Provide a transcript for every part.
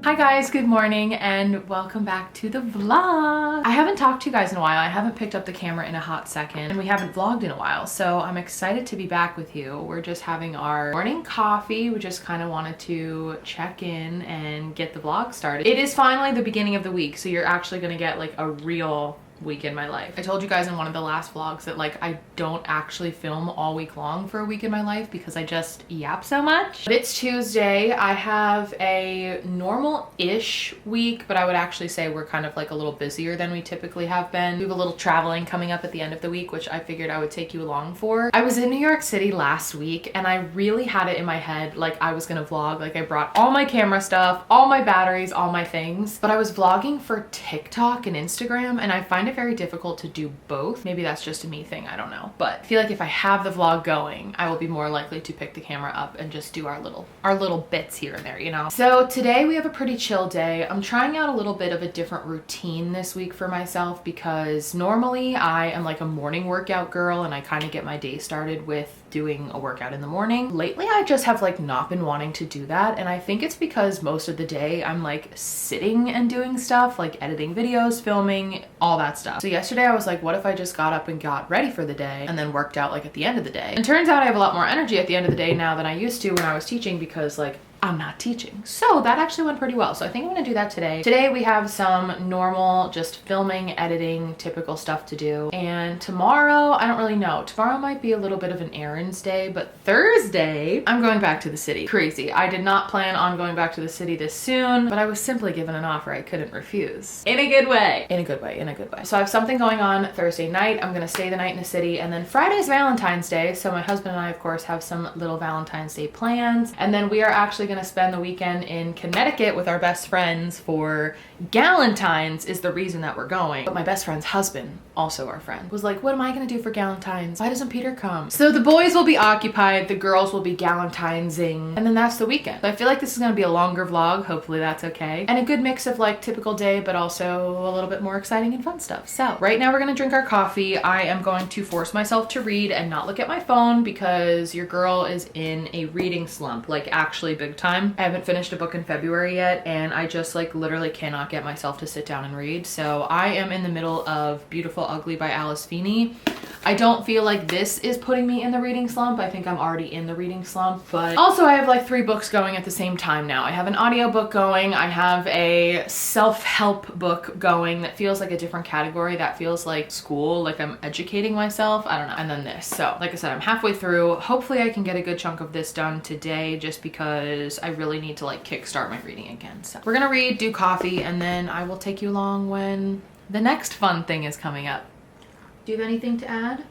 Hi guys, good morning and welcome back to the vlog. I haven't talked to you guys in a while. I haven't picked up the camera in a hot second and we haven't vlogged in a while, so I'm excited to be back with you. We're just having our morning coffee. We just kind of wanted to check in and get the vlog started. It is finally the beginning of the week, so you're actually gonna get like a real week in my life. I told you guys in one of the last vlogs that like I don't actually film all week long for a week in my life because I just yap so much. But it's Tuesday. I have a normal-ish week, but I would actually say we're kind of like a little busier than we typically have been. We have a little traveling coming up at the end of the week, which I figured I would take you along for. I was in New York City last week and I really had it in my head like I was gonna vlog. Like I brought all my camera stuff, all my batteries, all my things, but I was vlogging for TikTok and Instagram and I find it very difficult to do both. Maybe that's just a me thing, I don't know. But I feel like if I have the vlog going, I will be more likely to pick the camera up and just do our little bits here and there, you know? So today we have a pretty chill day. I'm trying out a little bit of a different routine this week for myself because normally I am like a morning workout girl and I kind of get my day started with doing a workout in the morning. Lately, I just have like not been wanting to do that. And I think it's because most of the day I'm like sitting and doing stuff like editing videos, filming, all that stuff. So yesterday I was like, what if I just got up and got ready for the day and then worked out like at the end of the day? And turns out I have a lot more energy at the end of the day now than I used to when I was teaching because like I'm not teaching. So that actually went pretty well. So I think I'm gonna do that today. Today we have some normal, just filming, editing, typical stuff to do. And tomorrow, I don't really know. Tomorrow might be a little bit of an errands day, but Thursday, I'm going back to the city. Crazy. I did not plan on going back to the city this soon, but I was simply given an offer I couldn't refuse. In a good way. In a good way, in a good way. So I have something going on Thursday night. I'm gonna stay the night in the city. And then Friday's Valentine's Day. So my husband and I, of course, have some little Valentine's Day plans. And then we are actually gonna spend the weekend in Connecticut with our best friends for Galentine's is the reason that we're going. But my best friend's husband, also our friend, was like, what am I gonna do for Galentine's? Why doesn't Peter come? So the boys will be occupied, the girls will be Galentinesing, and then that's the weekend. So I feel like this is gonna be a longer vlog, hopefully that's okay. And a good mix of like typical day, but also a little bit more exciting and fun stuff. So right now we're gonna drink our coffee. I am going to force myself to read and not look at my phone because your girl is in a reading slump, like actually big time. I haven't finished a book in February yet and I just like literally cannot get myself to sit down and read. So I am in the middle of Beautiful Ugly by Alice Feeney. I don't feel like this is putting me in the reading slump. I think I'm already in the reading slump, but also I have like 3 books going at the same time now. I have an audiobook going, I have a self-help book going that feels like a different category, that feels like school, like I'm educating myself, I don't know, and then this. So like I said, I'm halfway through. Hopefully I can get a good chunk of this done today just because I really need to like kickstart my reading again. So we're gonna read, do coffee, and then I will take you along when the next fun thing is coming up. Do you have anything to add?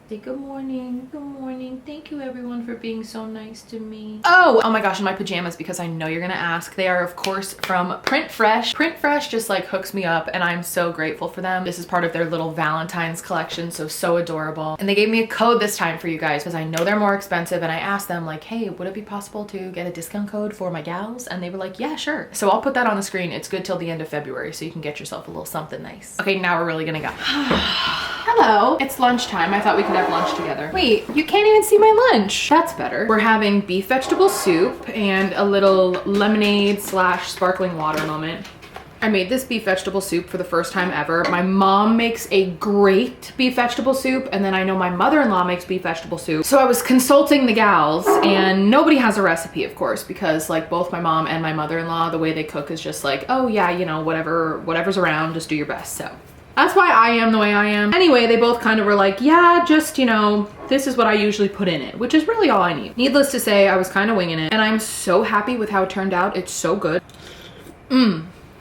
Say good morning. Good morning. Thank you everyone for being so nice to me. Oh my gosh, in my pajamas, because I know you're gonna ask. They are of course from Print Fresh. Print Fresh just like hooks me up and I'm so grateful for them. This is part of their little Valentine's collection, so adorable. And they gave me a code this time for you guys because I know they're more expensive and I asked them like, hey, would it be possible to get a discount code for my gals? And they were like, yeah, sure. So I'll put that on the screen. It's good till the end of February so you can get yourself a little something nice. Okay, now we're really gonna go. Hello. It's lunchtime. I thought we could have lunch together. Wait, you can't even see my lunch. That's better. We're having beef vegetable soup and a little lemonade / sparkling water moment. I made this beef vegetable soup for the first time ever. My mom makes a great beef vegetable soup, and then I know my mother-in-law makes beef vegetable soup. So I was consulting the gals, and nobody has a recipe, of course, because like both my mom and my mother-in-law, the way they cook is just like, oh yeah, you know, whatever's around, just do your best. So that's why I am the way I am. Anyway, they both kind of were like, yeah, just, you know, this is what I usually put in it, which is really all I need. Needless to say, I was kind of winging it, and I'm so happy with how it turned out. It's so good.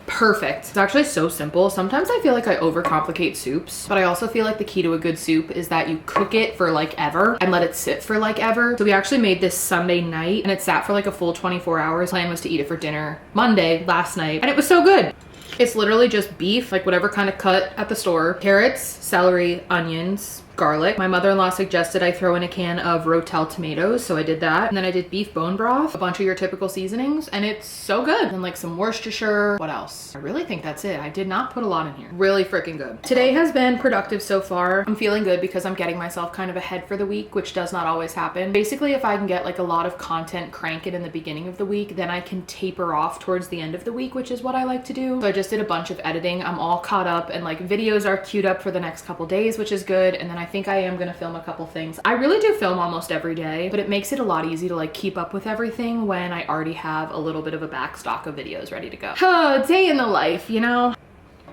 Perfect. It's actually so simple. Sometimes I feel like I overcomplicate soups, but I also feel like the key to a good soup is that you cook it for like ever and let it sit for like ever. So we actually made this Sunday night and it sat for like a full 24 hours. Plan was to eat it for dinner Monday, last night, and it was so good. It's literally just beef, like whatever kind of cut at the store, carrots, celery, onions, garlic. My mother-in-law suggested I throw in a can of Rotel tomatoes, so I did that. And then I did beef bone broth, a bunch of your typical seasonings, and it's so good. And like some Worcestershire. What else? I really think that's it. I did not put a lot in here. Really freaking good. Today has been productive so far. I'm feeling good because I'm getting myself kind of ahead for the week, which does not always happen. Basically, if I can get like a lot of content cranking in the beginning of the week, then I can taper off towards the end of the week, which is what I like to do. So I just did a bunch of editing. I'm all caught up and like videos are queued up for the next couple days, which is good. And then I think I am gonna film a couple things. I really do film almost every day, but it makes it a lot easier to like keep up with everything when I already have a little bit of a backstock of videos ready to go. Oh, day in the life, you know?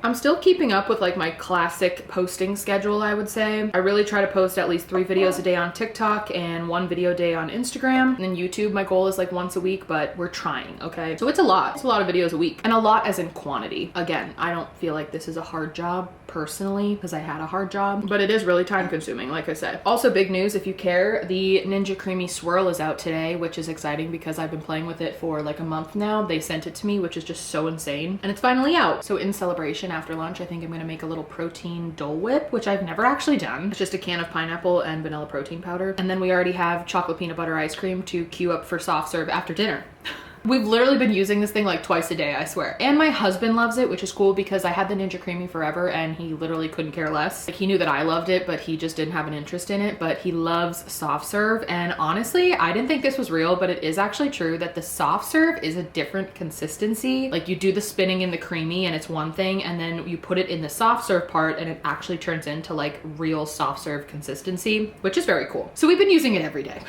I'm still keeping up with like my classic posting schedule, I would say. I really try to post at least 3 videos a day on TikTok and 1 video a day on Instagram. And then YouTube, my goal is like once a week, but we're trying, okay? So it's a lot. It's a lot of videos a week. And a lot as in quantity. Again, I don't feel like this is a hard job personally because I had a hard job, but it is really time consuming, like I said. Also, big news, if you care, the Ninja Creamy Swirl is out today, which is exciting because I've been playing with it for like a month now. They sent it to me, which is just so insane. And it's finally out. So in celebration after lunch, I think I'm gonna make a little protein Dole Whip, which I've never actually done. It's just a can of pineapple and vanilla protein powder. And then we already have chocolate peanut butter ice cream to queue up for soft serve after dinner. We've literally been using this thing like twice a day, I swear. And my husband loves it, which is cool because I had the Ninja Creamy forever and he literally couldn't care less. Like he knew that I loved it, but he just didn't have an interest in it. But he loves soft serve. And honestly, I didn't think this was real, but it is actually true that the soft serve is a different consistency. Like you do the spinning in the creamy and it's one thing, and then you put it in the soft serve part and it actually turns into like real soft serve consistency, which is very cool. So we've been using it every day.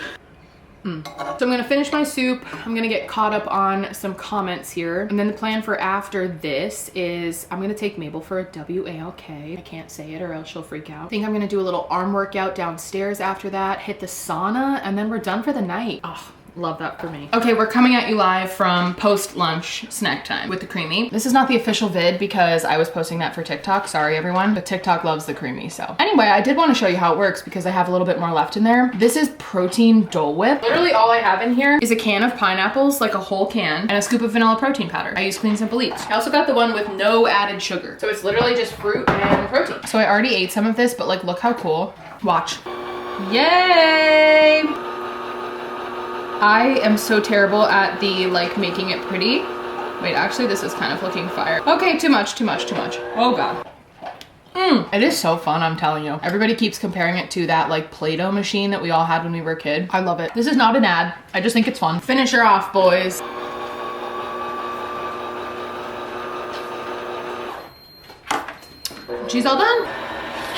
So I'm gonna finish my soup. I'm gonna get caught up on some comments here. And then the plan for after this is I'm gonna take Mabel for a WALK. I can't say it or else she'll freak out. I think I'm gonna do a little arm workout downstairs after that, hit the sauna, and then we're done for the night. Oh, love that for me. Okay, we're coming at you live from post-lunch snack time with the creamy. This is not the official vid because I was posting that for TikTok. Sorry, everyone, but TikTok loves the creamy. So anyway, I did want to show you how it works because I have a little bit more left in there. This is protein Dole Whip. Literally all I have in here is a can of pineapples, like a whole can, and a scoop of vanilla protein powder. I use Clean Simple Eats. I also got the one with no added sugar. So it's literally just fruit and protein. So I already ate some of this, but like, look how cool. Watch. Yay! I am so terrible at the like making it pretty. Wait, actually this is kind of looking fire. Okay, too much. Oh God. It is so fun, I'm telling you. Everybody keeps comparing it to that like Play-Doh machine that we all had when we were a kid. I love it. This is not an ad. I just think it's fun. Finish her off, boys. She's all done.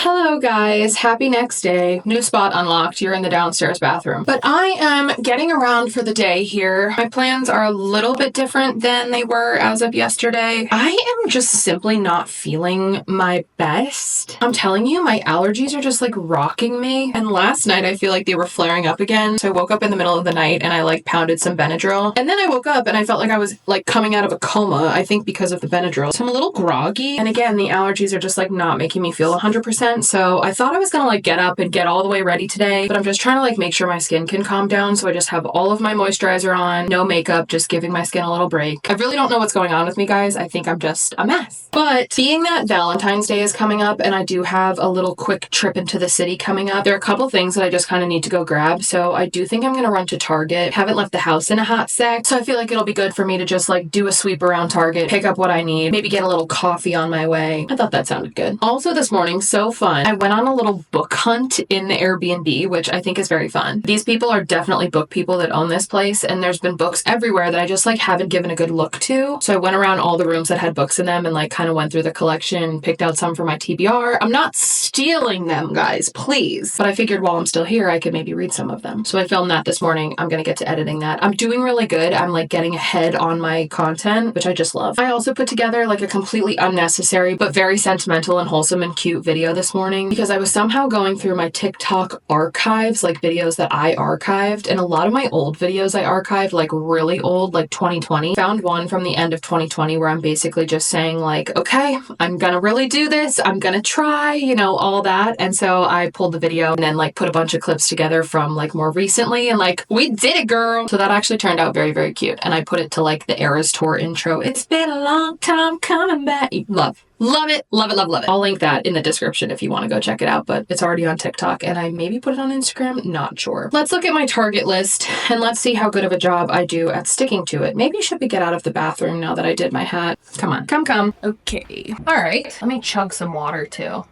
Hello guys, happy next day. New spot unlocked. You're in the downstairs bathroom. But I am getting around for the day here. My plans are a little bit different than they were as of yesterday. I am just simply not feeling my best. I'm telling you, my allergies are just like rocking me. And last night I feel like they were flaring up again. So I woke up in the middle of the night and I like pounded some Benadryl. And then I woke up and I felt like I was like coming out of a coma, I think because of the Benadryl. So I'm a little groggy. And again, the allergies are just like not making me feel 100%. So I thought I was gonna like get up and get all the way ready today, but I'm just trying to like make sure my skin can calm down. So I just have all of my moisturizer on, no makeup, just giving my skin a little break. I really don't know what's going on with me, guys. I think I'm just a mess. But being that Valentine's Day is coming up and I do have a little quick trip into the city coming up, there are a couple things that I just kind of need to go grab. So I do think I'm gonna run to Target. Haven't left the house in a hot sec. So I feel like it'll be good for me to just like do a sweep around Target, pick up what I need, maybe get a little coffee on my way. I thought that sounded good. Also this morning, so fun. I went on a little book hunt in the Airbnb, which I think is very fun. These people are definitely book people that own this place, and there's been books everywhere that I just like haven't given a good look to. So I went around all the rooms that had books in them and like kind of went through the collection, picked out some for my TBR. I'm not stealing them, guys, please. But I figured while I'm still here, I could maybe read some of them. So I filmed that this morning. I'm gonna get to editing that. I'm doing really good. I'm like getting ahead on my content, which I just love. I also put together like a completely unnecessary but very sentimental and wholesome and cute video this morning because I was somehow going through my TikTok archives, like videos that I archived, and a lot of my old videos I archived, like really old, like 2020. Found one from the end of 2020 where I'm basically just saying like, okay, I'm gonna really do this. I'm gonna try, you know, all that. And so I pulled the video and then like put a bunch of clips together from like more recently and like, we did it, girl. So that actually turned out very, very cute. And I put it to like the Eras Tour intro. It's been a long time coming back. Love. Love it, love it, love, love it. I'll link that in the description if you want to go check it out, but it's already on TikTok and I maybe put it on Instagram, not sure. Let's look at my Target list and let's see how good of a job I do at sticking to it. Maybe should we get out of the bathroom now that I did my hat? Come on, come. Okay. All right, let me chug some water too.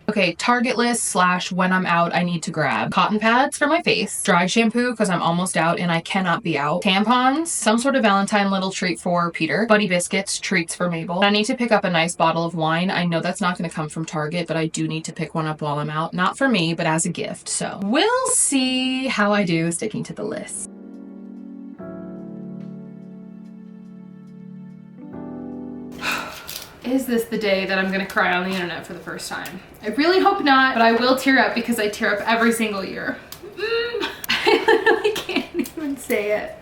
Okay, Target list / when I'm out, I need to grab cotton pads for my face, dry shampoo because I'm almost out and I cannot be out, tampons, some sort of Valentine little treat for Peter, Buddy biscuits, treats for Mabel. I need to pick up a nice bottle of wine. I know that's not going to come from Target, but I do need to pick one up while I'm out. Not for me, but as a gift. So we'll see how I do sticking to the list. Is this the day that I'm gonna cry on the internet for the first time? I really hope not, but I will tear up because I tear up every single year. I literally can't even say it.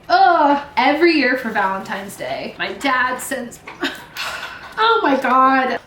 Ugh. Every year for Valentine's Day, my dad sends, oh my God.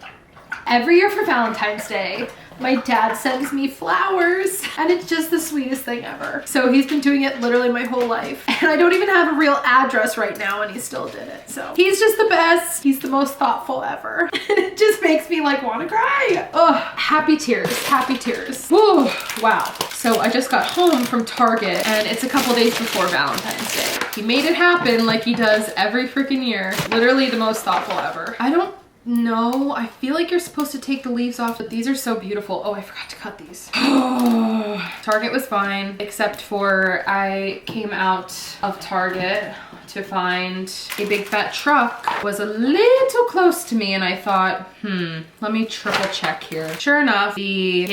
Every year for Valentine's Day, my dad sends me flowers and it's just the sweetest thing ever. So he's been doing it literally my whole life. And I don't even have a real address right now and he still did it. So he's just the best. He's the most thoughtful ever. It just makes me like want to cry. Ugh, happy tears, happy tears. Woo, wow. So I just got home from Target and it's a couple days before Valentine's Day. He made it happen like he does every freaking year. Literally the most thoughtful ever. I don't know, I feel like you're supposed to take the leaves off, but these are so beautiful. Oh, I forgot to cut these. Target was fine, except for I came out of Target to find a big fat truck was a little close to me and I thought, let me triple check here. Sure enough, the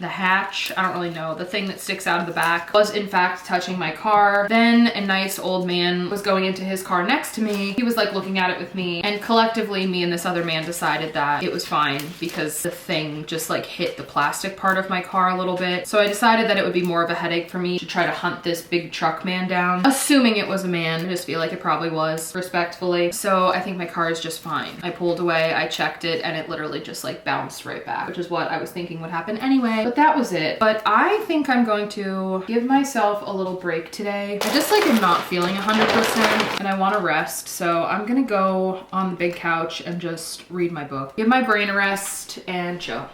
hatch, I don't really know, the thing that sticks out of the back was in fact touching my car. Then a nice old man was going into his car next to me. He was like looking at it with me and collectively me and this other man decided that it was fine because the thing just like hit the plastic part of my car a little bit. So I decided that it would be more of a headache for me to try to hunt this big truck man down, assuming it was a man. I just feel like it probably was, respectfully. So I think my car is just fine. I pulled away, I checked it, and it literally just like bounced right back, which is what I was thinking would happen anyway, but that was it. But I think I'm going to give myself a little break today. I just like am not feeling 100% and I want to rest. So I'm gonna go on the big couch and just read my book, give my brain a rest and chill.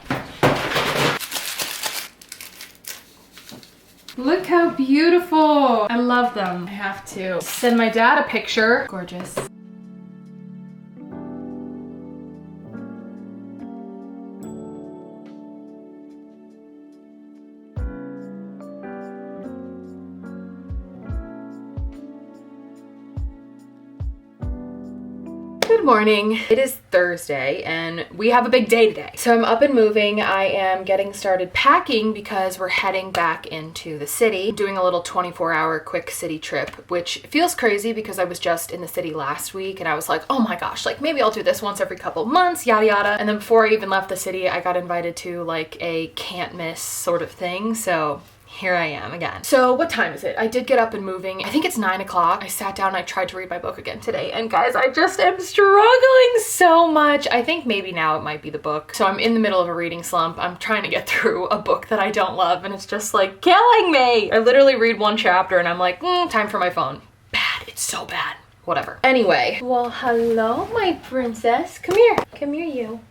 Look how beautiful. I love them. I have to send my dad a picture. Gorgeous. Good morning. It is Thursday and we have a big day today. So I'm up and moving. I am getting started packing because we're heading back into the city, doing a little 24-hour quick city trip, which feels crazy because I was just in the city last week and I was like, oh my gosh, like maybe I'll do this once every couple months, yada yada. And then before I even left the city, I got invited to like a can't miss sort of thing. So here I am again. So what time is it? I did get up and moving. I think it's 9 o'clock. I sat down and I tried to read my book again today. And guys, I just am struggling so much. I think maybe now it might be the book. So I'm in the middle of a reading slump. I'm trying to get through a book that I don't love and it's just like killing me. I literally read one chapter and I'm like, time for my phone. Bad. It's so bad. Whatever. Anyway. Well, hello, my princess. Come here. Come here, you.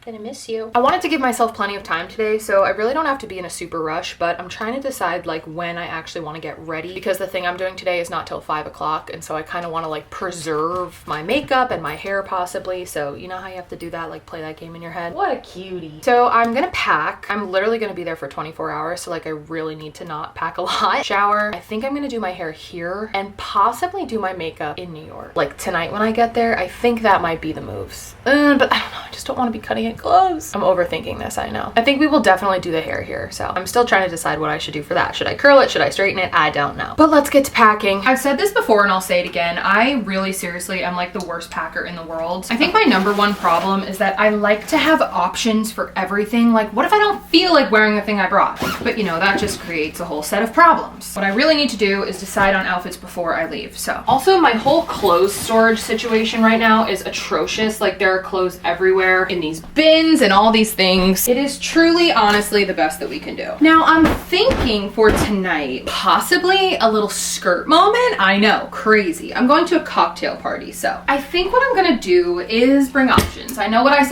Gonna miss you. I wanted to give myself plenty of time today, so I really don't have to be in a super rush, but I'm trying to decide like when I actually want to get ready because the thing I'm doing today is not till 5 o'clock, and so I kind of want to like preserve my makeup and my hair possibly. So you know how you have to do that, like play that game in your head. What a cutie. So I'm gonna pack. I'm literally gonna be there for 24 hours, so like I really need to not pack a lot. Shower. I think I'm gonna do my hair here and possibly do my makeup in New York. Like tonight when I get there, I think that might be the moves. But I don't know, I just don't want to be cutting it close. I'm overthinking this, I know. I think we will definitely do the hair here, so I'm still trying to decide what I should do for that. Should I curl it? Should I straighten it? I don't know. But let's get to packing. I've said this before and I'll say it again. I really seriously am like the worst packer in the world. I think my #1 problem is that I like to have options for everything. Like what if I don't feel like wearing the thing I brought? But you know, that just creates a whole set of problems. What I really need to do is decide on outfits before I leave. So also my whole clothes storage situation right now is atrocious. Like there are clothes everywhere in these big ribbons and all these things. It is truly, honestly, the best that we can do. Now, I'm thinking for tonight, possibly a little skirt moment. I know, crazy. I'm going to a cocktail party, so I think what I'm gonna do is bring options. I know what I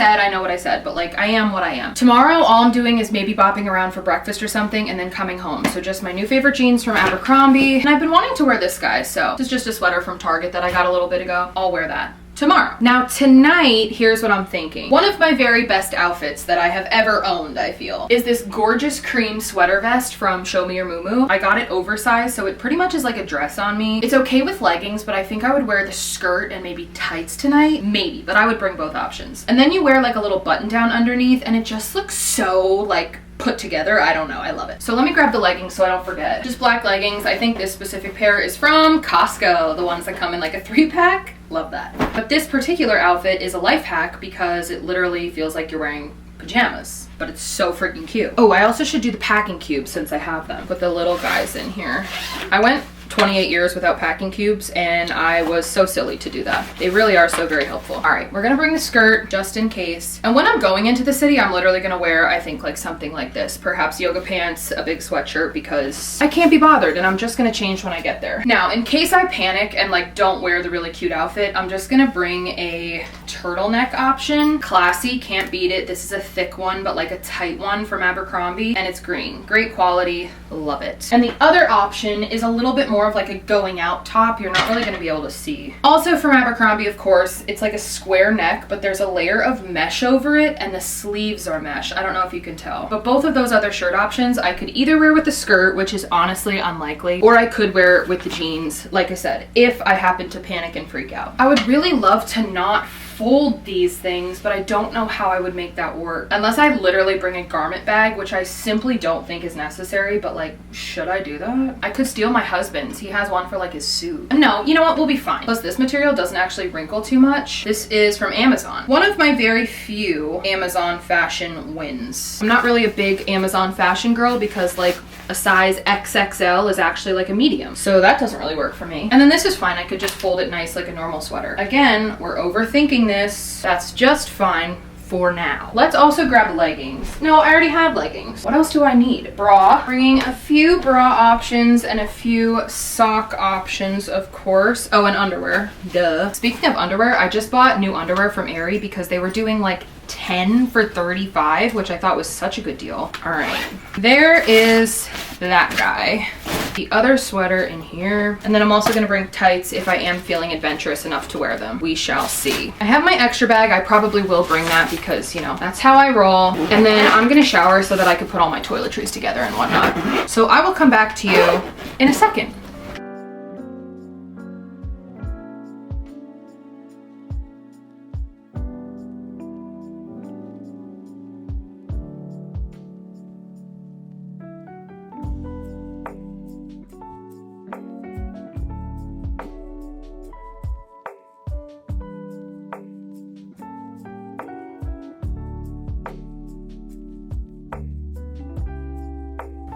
said, but like, I am what I am. Tomorrow, all I'm doing is maybe bopping around for breakfast or something and then coming home. So just my new favorite jeans from Abercrombie. And I've been wanting to wear this, guy, so this is just a sweater from Target that I got a little bit ago. I'll wear that tomorrow. Now tonight, here's what I'm thinking. One of my very best outfits that I have ever owned, I feel, is this gorgeous cream sweater vest from Show Me Your Muumuu. I got it oversized, so it pretty much is like a dress on me. It's okay with leggings, but I think I would wear the skirt and maybe tights tonight. Maybe, but I would bring both options. And then you wear like a little button down underneath and it just looks so like put together. I don't know, I love it. So let me grab the leggings so I don't forget. Just black leggings. I think this specific pair is from Costco, the ones that come in like a 3-pack. Love that. But this particular outfit is a life hack because it literally feels like you're wearing pajamas, but it's so freaking cute. Oh, I also should do the packing cubes since I have them. Put the little guys in here. I went 28 years without packing cubes and I was so silly to do that. They really are so very helpful. All right, we're gonna bring the skirt just in case. And when I'm going into the city, I'm literally gonna wear, I think, like something like this. Perhaps yoga pants, a big sweatshirt, because I can't be bothered and I'm just gonna change when I get there. Now, in case I panic and like don't wear the really cute outfit, I'm just gonna bring a turtleneck option. Classy, can't beat it. This is a thick one, but like a tight one from Abercrombie, and it's green. Great quality, love it. And the other option is a little bit more of like a going out top. You're not really going to be able to see. Also from Abercrombie, of course, it's like a square neck, but there's a layer of mesh over it and the sleeves are mesh. I don't know if you can tell. But both of those other shirt options, I could either wear with the skirt, which is honestly unlikely, or I could wear with the jeans, like I said, if I happen to panic and freak out. I would really love to not fold these things, but I don't know how I would make that work. Unless I literally bring a garment bag, which I simply don't think is necessary, but like, should I do that? I could steal my husband's. He has one for like his suit. No, you know what? We'll be fine. Plus this material doesn't actually wrinkle too much. This is from Amazon. One of my very few Amazon fashion wins. I'm not really a big Amazon fashion girl because like a size XXL is actually like a medium. So that doesn't really work for me. And then this is fine. I could just fold it nice like a normal sweater. Again, we're overthinking this. That's just fine for now. Let's also grab leggings. No, I already have leggings. What else do I need? Bra. Bringing a few bra options and a few sock options, of course. Oh, and underwear. Duh. Speaking of underwear, I just bought new underwear from Aerie because they were doing like 10 for $35, which I thought was such a good deal. All right, there is that guy. The other sweater in here. And then I'm also gonna bring tights if I am feeling adventurous enough to wear them. We shall see. I have my extra bag. I probably will bring that because, you know, that's how I roll. And then I'm gonna shower so that I can put all my toiletries together and whatnot. So I will come back to you in a second.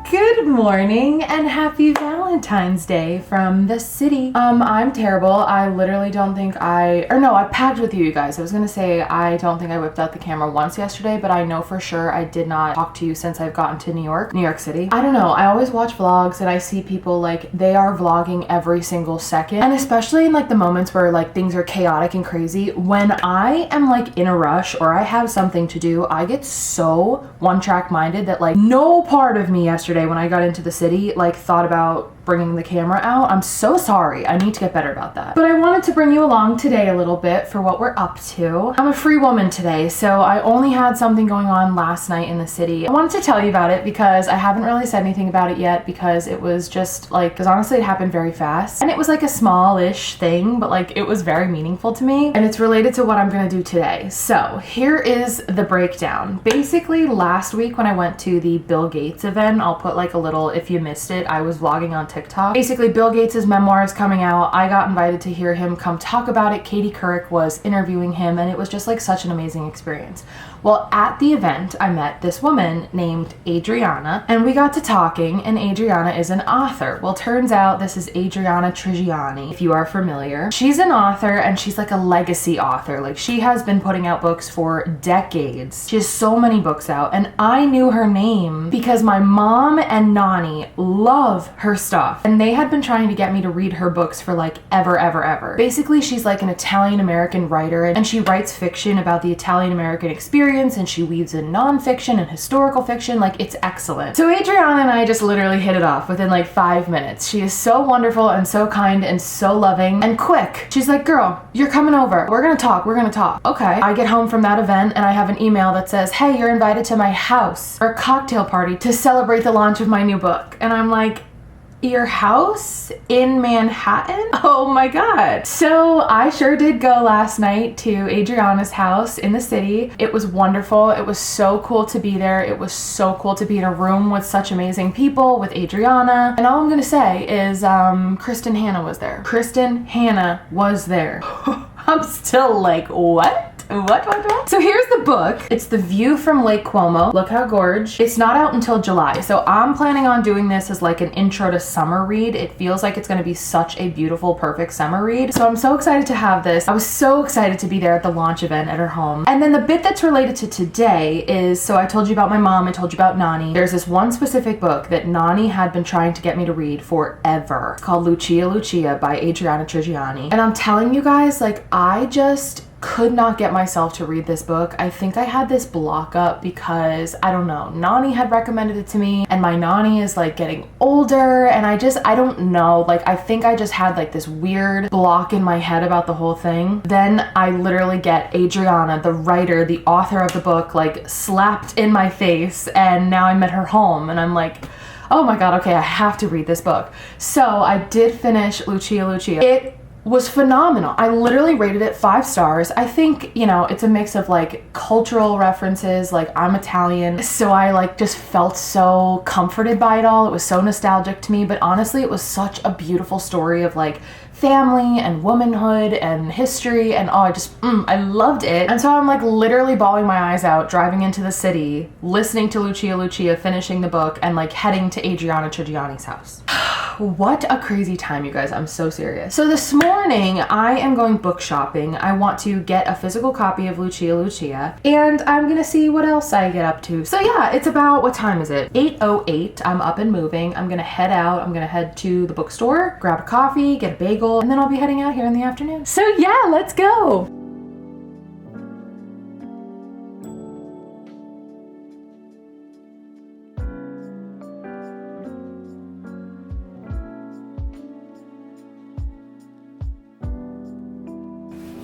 Good morning and happy Valentine's Day from the city. I'm terrible. I literally don't think I packed with you guys. I was gonna say I don't think I whipped out the camera once yesterday, but I know for sure I did not talk to you since I've gotten to New York City. I don't know. I always watch vlogs and I see people like they are vlogging every single second, and especially in like the moments where like things are chaotic and crazy. When I am like in a rush or I have something to do, I get so one-track minded that like no part of me yesterday when I got into the city like thought about bringing the camera out. I'm so sorry. I need to get better about that. But I wanted to bring you along today a little bit for what we're up to. I'm a free woman today, so I only had something going on last night in the city. I wanted to tell you about it because I haven't really said anything about it yet because it was just like, because honestly it happened very fast and it was like a small-ish thing, but like it was very meaningful to me and it's related to what I'm gonna do today. So here is the breakdown. Basically last week when I went to the Bill Gates event, I'll put like a little, if you missed it, I was vlogging on TikTok. Basically, Bill Gates' memoir is coming out. I got invited to hear him come talk about it. Katie Couric was interviewing him, and it was just like such an amazing experience. Well, at the event, I met this woman named Adriana, and we got to talking, and Adriana is an author. Well, turns out this is Adriana Trigiani, if you are familiar. She's an author, and she's like a legacy author. Like, she has been putting out books for decades. She has so many books out, and I knew her name because my mom and Nani love her stuff, and they had been trying to get me to read her books for like ever. Basically, she's like an Italian-American writer, and she writes fiction about the Italian-American experience, and she weaves in nonfiction and historical fiction. Like, it's excellent. So Adriana and I just literally hit it off within like 5 minutes. She is so wonderful and so kind and so loving and quick. She's like, girl, you're coming over. We're gonna talk. Okay. I get home from that event and I have an email that says, hey, you're invited to my house for a cocktail party to celebrate the launch of my new book. And I'm like, your house in Manhattan? Oh my God. So I sure did go last night to Adriana's house in the city. It was wonderful. It was so cool to be there. It was so cool to be in a room with such amazing people, with Adriana. And all I'm gonna say is Kristen Hanna was there. Kristen Hanna was there. I'm still like, what? What? So here's the book. It's The View from Lake Como. Look how gorge. It's not out until July, so I'm planning on doing this as like an intro to summer read. It feels like it's gonna be such a beautiful, perfect summer read. So I'm so excited to have this. I was so excited to be there at the launch event at her home. And then the bit that's related to today is, so I told you about my mom, I told you about Nani. There's this one specific book that Nani had been trying to get me to read forever. It's called Lucia by Adriana Trigiani. And I'm telling you guys, like, I just could not get myself to read this book. I think I had this block up because, I don't know, Nani had recommended it to me, and my Nani is like getting older, and I don't know, like, I think I just had like this weird block in my head about the whole thing. Then I literally get Adriana, the writer, the author of the book, like slapped in my face, and now I'm at her home and I'm like, oh my God, okay, I have to read this book. So I did finish Lucia. It was phenomenal. I literally rated it 5 stars. I think, you know, it's a mix of like cultural references, like I'm Italian, so I like just felt so comforted by it all. It was so nostalgic to me, but honestly, it was such a beautiful story of like family and womanhood and history, and oh, I loved it. And so I'm like literally bawling my eyes out, driving into the city, listening to Lucia, finishing the book, and like heading to Adriana Trigiani's house. What a crazy time, you guys. I'm so serious. So this morning I am going book shopping. I want to get a physical copy of Lucia, and I'm gonna see what else I get up to. So yeah, it's about, what time is it? 8:08. I'm up and moving. I'm gonna head out. I'm gonna head to the bookstore, grab a coffee, get a bagel, and then I'll be heading out here in the afternoon. So yeah, let's go.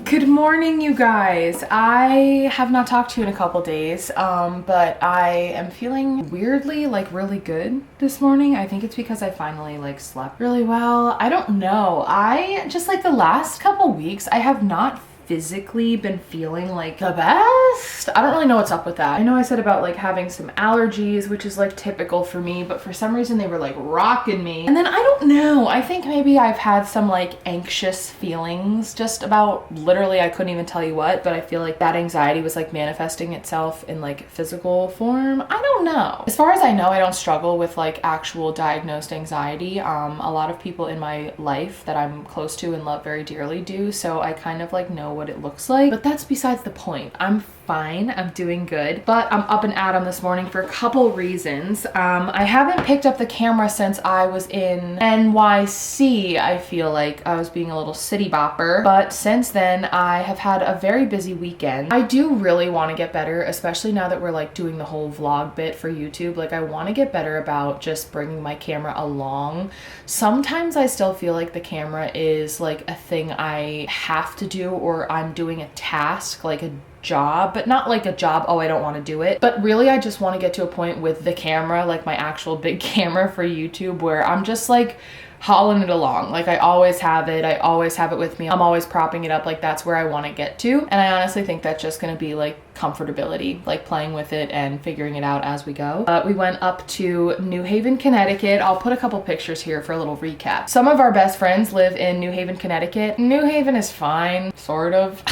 Good morning, you guys. I have not talked to you in a couple days, but I am feeling weirdly like really good this morning. I think it's because I finally like slept really well. I don't know. I just like the last couple weeks, I have not physically been feeling like the best. I don't really know what's up with that. I know I said about like having some allergies, which is like typical for me, but for some reason they were like rocking me. And then I don't know, I think maybe I've had some like anxious feelings just about literally, I couldn't even tell you what, but I feel like that anxiety was like manifesting itself in like physical form. I don't know. As far as I know, I don't struggle with like actual diagnosed anxiety. A lot of people in my life that I'm close to and love very dearly do, so I kind of like know what it looks like, but that's besides the point. I'm fine, I'm doing good, but I'm up and at 'em this morning for a couple reasons. I haven't picked up the camera since I was in NYC. I feel like I was being a little city bopper, but since then I have had a very busy weekend. I do really want to get better, especially now that we're like doing the whole vlog bit for YouTube. Like, I want to get better about just bringing my camera along. Sometimes I still feel like the camera is like a thing I have to do, or I'm doing a task, like a job, but not like a job, oh, I don't want to do it. But really, I just want to get to a point with the camera, like my actual big camera for YouTube, where I'm just like hauling it along. Like I always have it. I always have it with me. I'm always propping it up. Like that's where I want to get to. And I honestly think that's just going to be like comfortability, like playing with it and figuring it out as we go. We went up to New Haven, Connecticut. I'll put a couple pictures here for a little recap. Some of our best friends live in New Haven, Connecticut. New Haven is fine, sort of.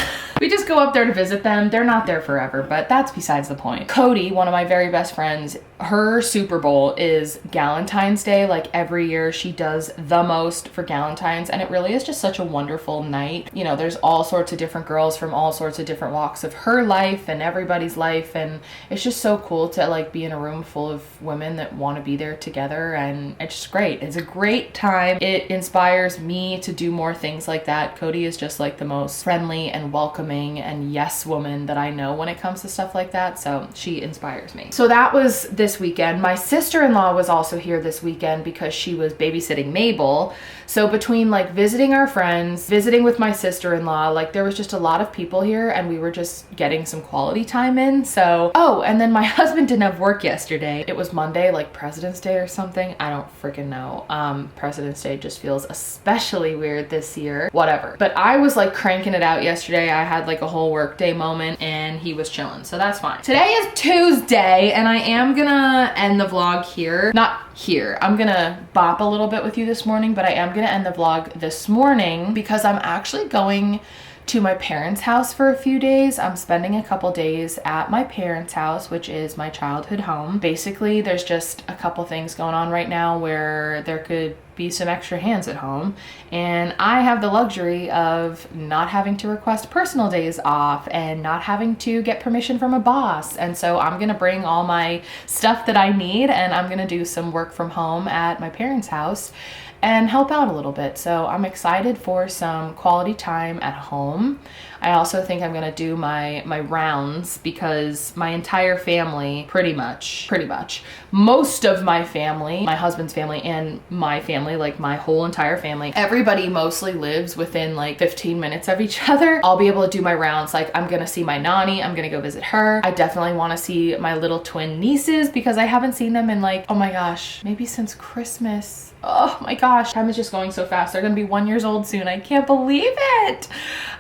We just go up there to visit them. They're not there forever, but that's besides the point. Cody, one of my very best friends, her Super Bowl is Galentine's Day. Like every year she does the most for Galentine's, and it really is just such a wonderful night. You know, there's all sorts of different girls from all sorts of different walks of her life and everybody's life, and it's just so cool to like be in a room full of women that want to be there together, and it's just great. It's a great time. It inspires me to do more things like that. Cody is just like the most friendly and welcoming and yes woman that I know when it comes to stuff like that, so she inspires me. So that was this weekend. My sister-in-law was also here this weekend because she was babysitting Mabel. So between like visiting our friends, visiting with my sister-in-law, like there was just a lot of people here and we were just getting some quality time in. So, oh, and then my husband didn't have work yesterday. It was Monday, like President's Day or something. I don't freaking know. President's Day just feels especially weird this year. Whatever. But I was like cranking it out yesterday. I had like a whole work day moment and he was chilling, so that's fine. Today is Tuesday and I am gonna end the vlog here. Not here. I'm gonna bop a little bit with you this morning, but I am gonna end the vlog this morning because I'm actually going to my parents' house for a few days. I'm spending a couple days at my parents' house, which is my childhood home. Basically, there's just a couple things going on right now where there could be some extra hands at home, and I have the luxury of not having to request personal days off and not having to get permission from a boss. And so I'm gonna bring all my stuff that I need and I'm gonna do some work from home at my parents' house and help out a little bit. So I'm excited for some quality time at home. I also think I'm gonna do my rounds because my entire family, pretty much, most of my family, my husband's family and my family, like my whole entire family, everybody mostly lives within like 15 minutes of each other. I'll be able to do my rounds. Like I'm gonna see my nanny, I'm gonna go visit her. I definitely wanna see my little twin nieces because I haven't seen them in like, oh my gosh, maybe since Christmas. Oh my gosh, time is just going so fast. They're gonna be 1 year old soon. I can't believe it.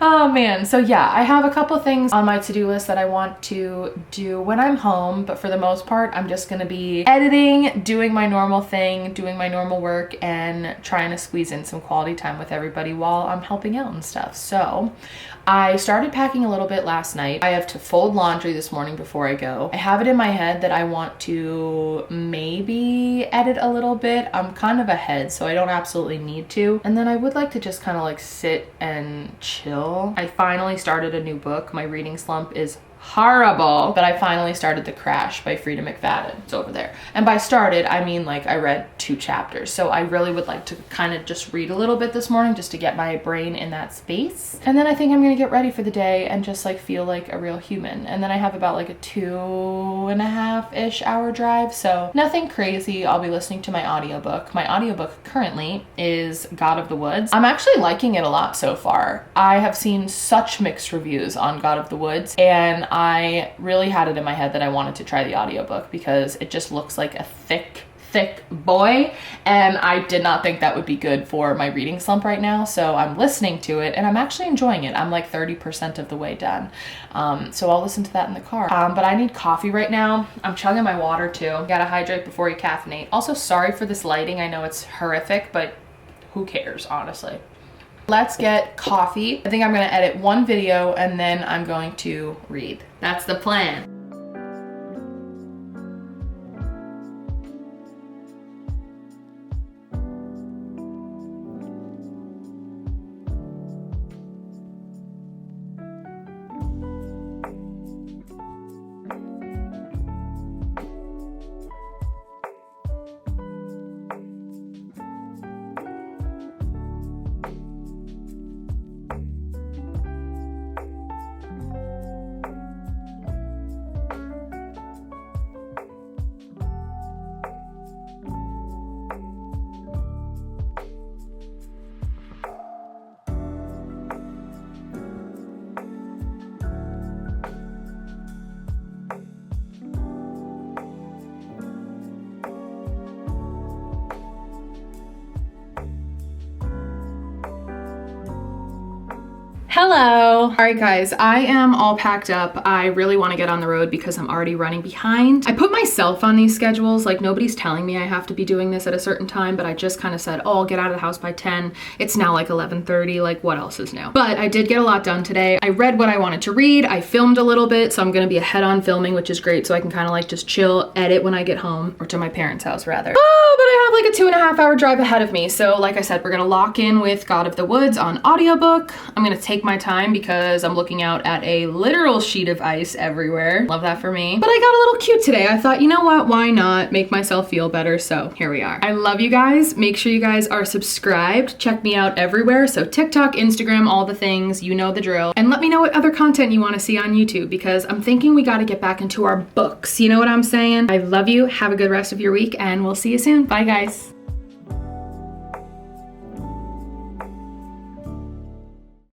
Oh man. So yeah, I have a couple things on my to-do list that I want to do when I'm home, but for the most part, I'm just gonna be editing, doing my normal thing, doing my normal work, and trying to squeeze in some quality time with everybody while I'm helping out and stuff. So I started packing a little bit last night. I have to fold laundry this morning before I go. I have it in my head that I want to maybe edit a little bit. I'm kind of ahead, so I don't absolutely need to. And then I would like to just kind of like sit and chill. I finally started a new book. My reading slump is horrible, but I finally started The Crash by Freida McFadden. It's over there. And by started, I mean like I read 2 chapters. So I really would like to kind of just read a little bit this morning just to get my brain in that space. And then I think I'm gonna get ready for the day and just like feel like a real human. And then I have about like a 2.5-ish hour drive. So nothing crazy. I'll be listening to my audiobook. My audiobook currently is God of the Woods. I'm actually liking it a lot so far. I have seen such mixed reviews on God of the Woods, and I really had it in my head that I wanted to try the audiobook because it just looks like a thick boy, and I did not think that would be good for my reading slump right now. So I'm listening to it and I'm actually enjoying it. I'm like 30% of the way done. So I'll listen to that in the car. But I need coffee right now. I'm chugging my water too. Gotta hydrate before you caffeinate. Also, sorry for this lighting. I know it's horrific, but who cares, honestly. Let's get coffee. I think I'm gonna edit one video and then I'm going to read. That's the plan. Hello. All right guys, I am all packed up. I really want to get on the road because I'm already running behind. I put myself on these schedules, like nobody's telling me I have to be doing this at a certain time, but I just kind of said, oh, I'll get out of the house by 10. It's now like 11:30, like what else is new? But I did get a lot done today. I read what I wanted to read. I filmed a little bit, so I'm gonna be ahead on filming, which is great, so I can kind of like just chill, edit when I get home, or to my parents' house rather. Oh, but I have like a 2.5 hour drive ahead of me. So like I said, we're gonna lock in with God of the Woods on audiobook. I'm gonna take my time because I'm looking out at a literal sheet of ice everywhere. Love that for me. But I got a little cute today. I thought, you know what, why not make myself feel better? So here we are. I love you guys. Make sure you guys are subscribed. Check me out everywhere. So TikTok, Instagram, all the things, you know the drill. And let me know what other content you want to see on YouTube because I'm thinking we got to get back into our books. You know what I'm saying? I love you. Have a good rest of your week and we'll see you soon. Bye guys.